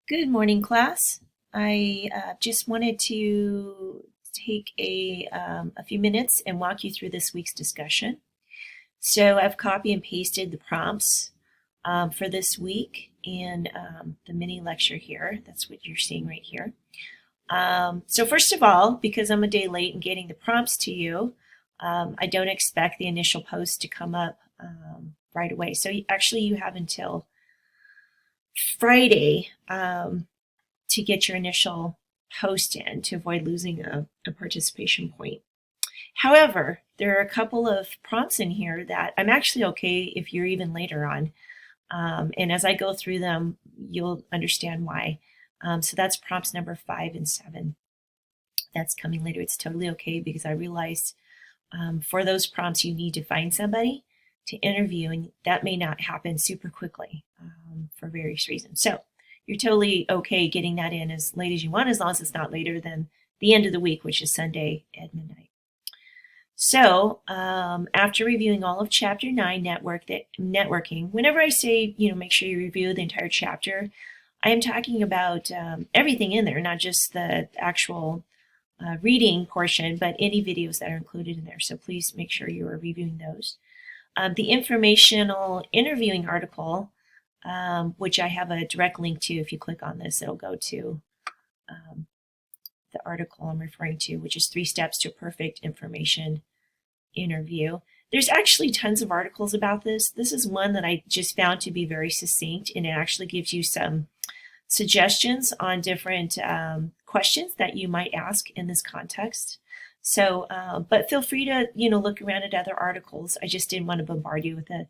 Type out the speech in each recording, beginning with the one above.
Good morning, class. I just wanted to take a few minutes and walk you through this week's discussion. So I've copy and pasted the prompts for this week in the mini lecture here. That's what you're seeing right here. So first of all, because I'm a day late in getting the prompts to you, I don't expect the initial post to come up right away. So actually you have until Friday to get your initial post in to avoid losing a participation point. However, there are a couple of prompts in here that I'm actually okay if you're even later on. And as I go through them, you'll understand why. So that's prompts number 5 and 7. That's coming later. It's totally okay because I realized for those prompts, you need to find somebody to interview, and that may not happen super quickly for various reasons. So you're totally okay getting that in as late as you want, as long as it's not later than the end of the week, which is Sunday at midnight. So after reviewing all of Chapter 9, networking, whenever I say, make sure you review the entire chapter, I am talking about everything in there, not just the actual reading portion, but any videos that are included in there. So please make sure you are reviewing those. The informational interviewing article, which I have a direct link to. If you click on this, it'll go to the article I'm referring to, which is 3 Steps to a Perfect Information Interview. There's actually tons of articles about this. This is one that I just found to be very succinct, and it actually gives you some suggestions on different questions that you might ask in this context. So, but feel free to, look around at other articles. I just didn't want to bombard you with a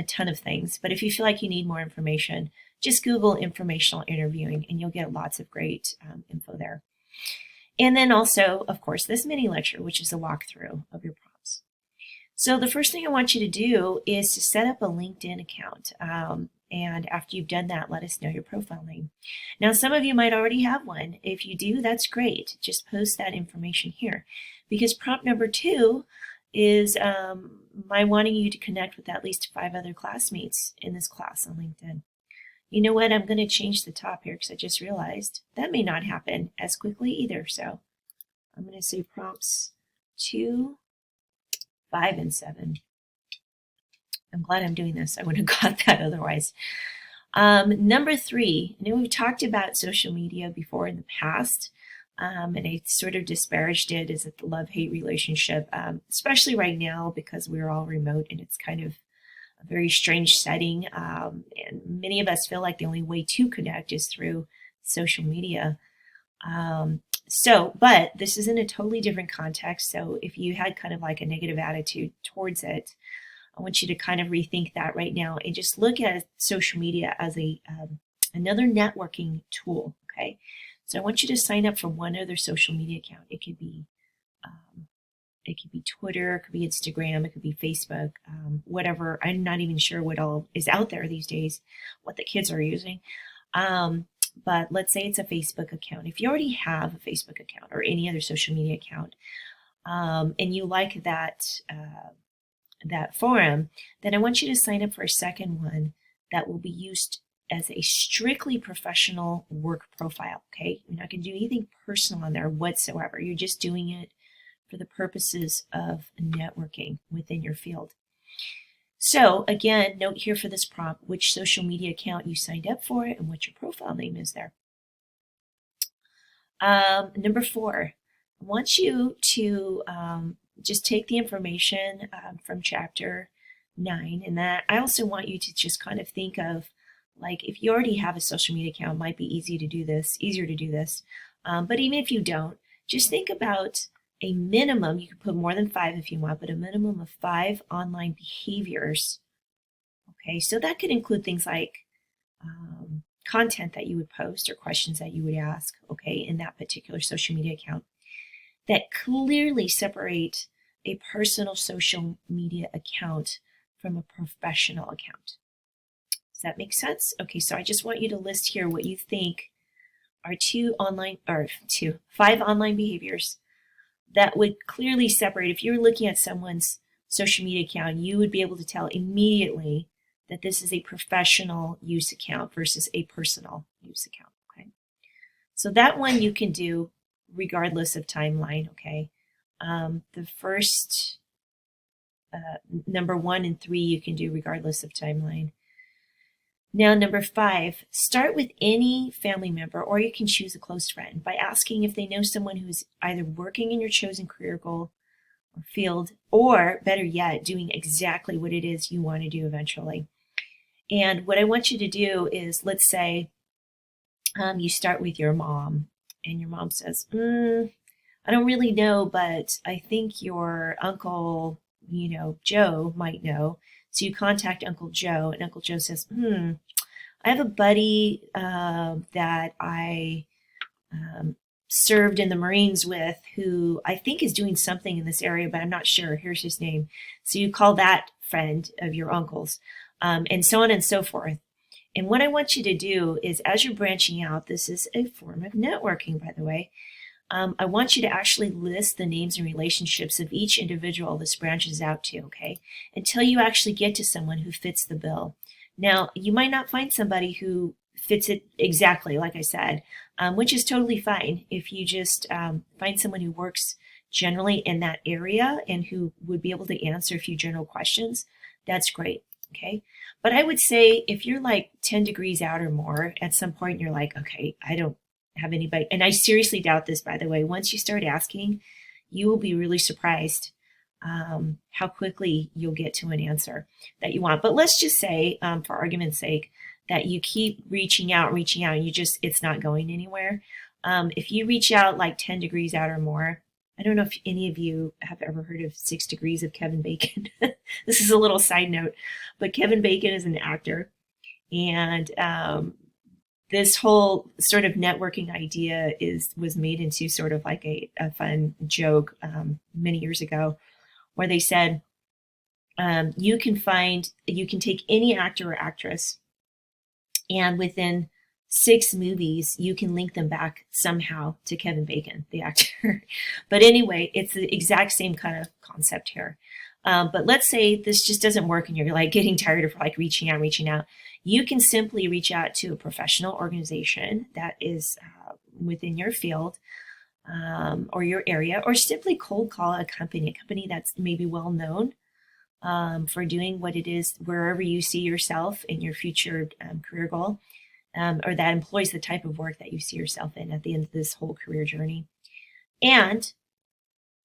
ton of things. But if you feel like you need more information, just Google informational interviewing and you'll get lots of great info there. And then also, of course, this mini lecture, which is a walkthrough of your prompts. So the first thing I want you to do is to set up a LinkedIn account. And after you've done that, let us know your profile name. Now, some of you might already have one. If you do, that's great. Just post that information here. Because prompt number 2 is my wanting you to connect with at least 5 other classmates in this class on LinkedIn. You know what? I'm going to change the top here because I just realized that may not happen as quickly either. So I'm going to say prompts 2, 5, and 7. I'm glad I'm doing this. I wouldn't have got that otherwise. Number 3, I know we've talked about social media before in the past, and I sort of disparaged it as a love-hate relationship, especially right now because we're all remote and it's kind of a very strange setting. And many of us feel like the only way to connect is through social media. But this is in a totally different context. So if you had kind of like a negative attitude towards it, I want you to kind of rethink that right now and just look at social media as another networking tool. Okay, so I want you to sign up for one other social media account. It could be Twitter, it could be Instagram, it could be Facebook, whatever. I'm not even sure what all is out there these days, what the kids are using. But let's say it's a Facebook account. If you already have a Facebook account or any other social media account, and you like that forum, then I want you to sign up for a second one that will be used as a strictly professional work profile. Okay, you're not going to do anything personal on there whatsoever. You're just doing it for the purposes of networking within your field. So again, note here for this prompt which social media account you signed up for and what your profile name is there. Number 4, I want you to just take the information from Chapter 9, and that I also want you to just kind of think of, like, if you already have a social media account, it might be easier to do this. But even if you don't, just think about a minimum. You can put more than 5 if you want, but a minimum of 5 online behaviors. Okay, so that could include things like content that you would post or questions that you would ask, okay, in that particular social media account that clearly separate a personal social media account from a professional account. Does that make sense? Okay, so I just want you to list here what you think are 5 online behaviors that would clearly separate. If you're looking at someone's social media account, you would be able to tell immediately that this is a professional use account versus a personal use account. Okay. So that one you can do regardless of timeline, okay? The first number 1 and 3 you can do regardless of timeline. Now, number 5, start with any family member, or you can choose a close friend by asking if they know someone who's either working in your chosen career goal or field, or better yet, doing exactly what it is you want to do eventually. And what I want you to do is, let's say you start with your mom, and your mom says, I don't really know, but I think your uncle, Joe might know. So you contact Uncle Joe, and Uncle Joe says, I have a buddy that I served in the Marines with who I think is doing something in this area, but I'm not sure. Here's his name. So you call that friend of your uncle's, and so on and so forth. And what I want you to do is, as you're branching out, this is a form of networking, by the way. I want you to actually list the names and relationships of each individual this branches out to, okay? Until you actually get to someone who fits the bill. Now, you might not find somebody who fits it exactly, like I said, which is totally fine. If you just find someone who works generally in that area and who would be able to answer a few general questions, that's great, okay? But I would say if you're like 10 degrees out or more, at some point you're like, okay, I don't have anybody. And I seriously doubt this, by the way. Once you start asking, you will be really surprised how quickly you'll get to an answer that you want. But let's just say, for argument's sake, that you keep reaching out, and it's not going anywhere. If you reach out like 10 degrees out or more, I don't know if any of you have ever heard of 6 Degrees of Kevin Bacon. This is a little side note, but Kevin Bacon is an actor, and this whole sort of networking idea was made into sort of like a fun joke many years ago, where they said you can take any actor or actress, and within 6 movies you can link them back somehow to Kevin Bacon, the actor. But anyway, it's the exact same kind of concept here. But let's say this just doesn't work and you're like getting tired of like reaching out. You can simply reach out to a professional organization that is within your field or your area, or simply cold call a company that's maybe well known for doing what it is wherever you see yourself in your future career goal, or that employs the type of work that you see yourself in at the end of this whole career journey. And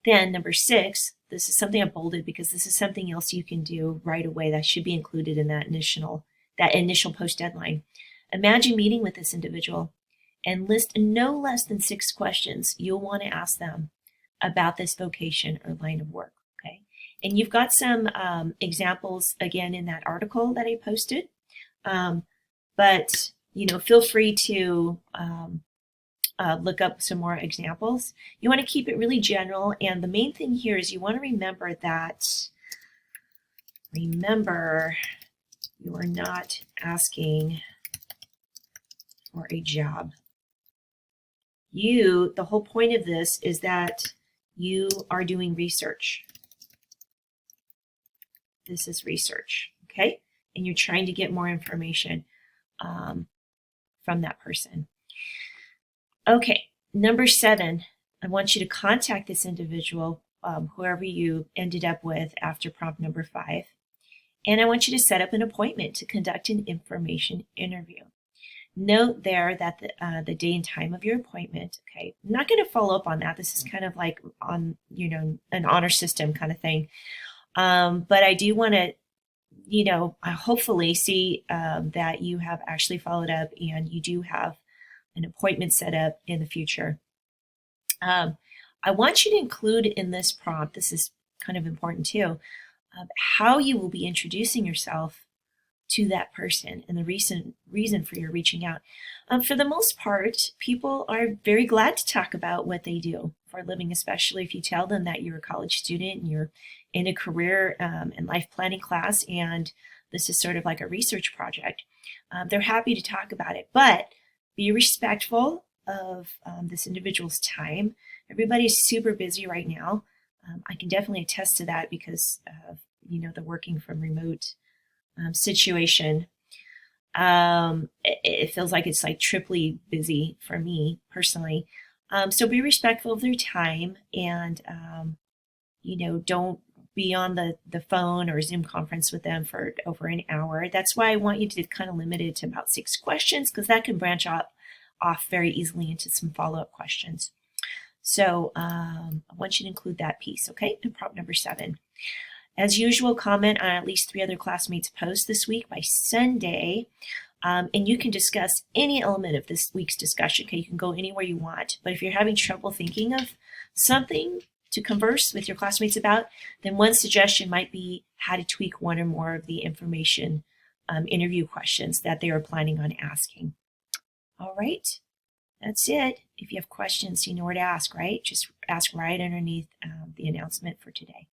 then number 6, this is something I bolded because this is something else you can do right away that should be included in that initial post deadline. Imagine meeting with this individual and list no less than 6 questions you'll want to ask them about this vocation or line of work. Okay, and you've got some examples again in that article that I posted, but feel free to look up some more examples. You want to keep it really general, and the main thing here is you want to remember you are not asking for a job. The whole point of this is that you are doing research. This is research, okay? And you're trying to get more information from that person. Okay, number 7, I want you to contact this individual, whoever you ended up with after prompt number 5. And I want you to set up an appointment to conduct an information interview. Note there that the day and time of your appointment, okay, I'm not going to follow up on that. This is kind of like on, an honor system kind of thing. But I do want to, hopefully see that you have actually followed up and you do have an appointment set up in the future. I want you to include in this prompt, this is kind of important too, how you will be introducing yourself to that person and the reason for your reaching out. For the most part, people are very glad to talk about what they do for a living, especially if you tell them that you're a college student and you're in a career and life planning class, and this is sort of like a research project. They're happy to talk about it, but be respectful of this individual's time. Everybody's super busy right now. I can definitely attest to that because of the working from remote situation. It feels like it's like triply busy for me personally. So be respectful of their time and, don't be on the phone or Zoom conference with them for over an hour. That's why I want you to kind of limit it to about 6 questions because that can branch off very easily into some follow-up questions. So I want you to include that piece, okay? And prompt number 7. As usual, comment on at least 3 other classmates' posts this week by Sunday. And you can discuss any element of this week's discussion. Okay, you can go anywhere you want. But if you're having trouble thinking of something to converse with your classmates about, then one suggestion might be how to tweak one or more of the information interview questions that they are planning on asking. All right, that's it. If you have questions, you know where to ask, right? Just ask right underneath the announcement for today.